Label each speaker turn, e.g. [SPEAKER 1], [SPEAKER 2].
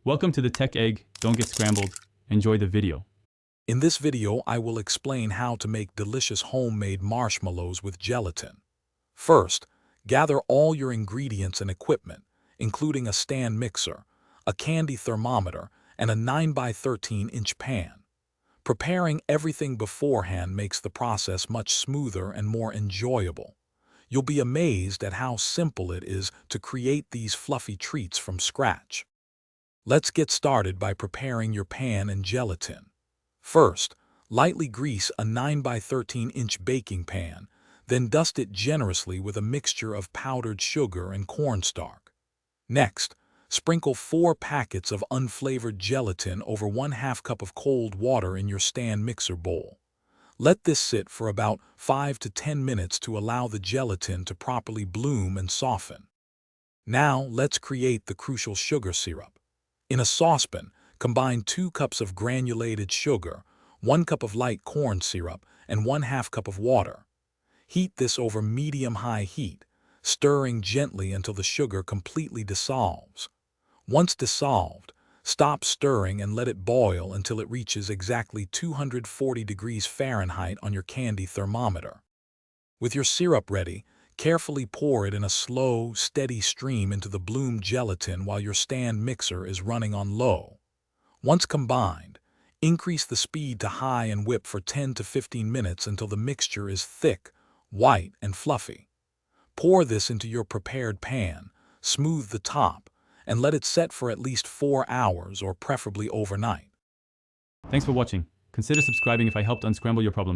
[SPEAKER 1] Welcome to the Tech Egg. Don't get scrambled. Enjoy the video.
[SPEAKER 2] In this video, I will explain how to make delicious homemade marshmallows with gelatin. First, gather all your ingredients and equipment, including a stand mixer, a candy thermometer, and a 9x13-inch pan. Preparing everything beforehand makes the process much smoother and more enjoyable. You'll be amazed at how simple it is to create these fluffy treats from scratch. Let's get started by preparing your pan and gelatin. First, lightly grease a 9x13-inch baking pan, then dust it generously with a mixture of powdered sugar and cornstarch. Next, sprinkle 4 packets of unflavored gelatin over 1/2 cup of cold water in your stand mixer bowl. Let this sit for about 5 to 10 minutes to allow the gelatin to properly bloom and soften. Now, let's create the crucial sugar syrup. In a saucepan, combine 2 cups of granulated sugar, 1 cup of light corn syrup, and 1/2 cup of water. Heat this over medium-high heat, stirring gently until the sugar completely dissolves. Once dissolved, stop stirring and let it boil until it reaches exactly 240 degrees Fahrenheit on your candy thermometer. With your syrup ready, carefully pour it in a slow, steady stream into the bloomed gelatin while your stand mixer is running on low. Once combined, increase the speed to high and whip for 10 to 15 minutes until the mixture is thick, white, and fluffy. Pour this into your prepared pan, smooth the top, and let it set for at least 4 hours or preferably overnight.
[SPEAKER 1] Thanks for watching. Consider subscribing if I helped unscramble your problems.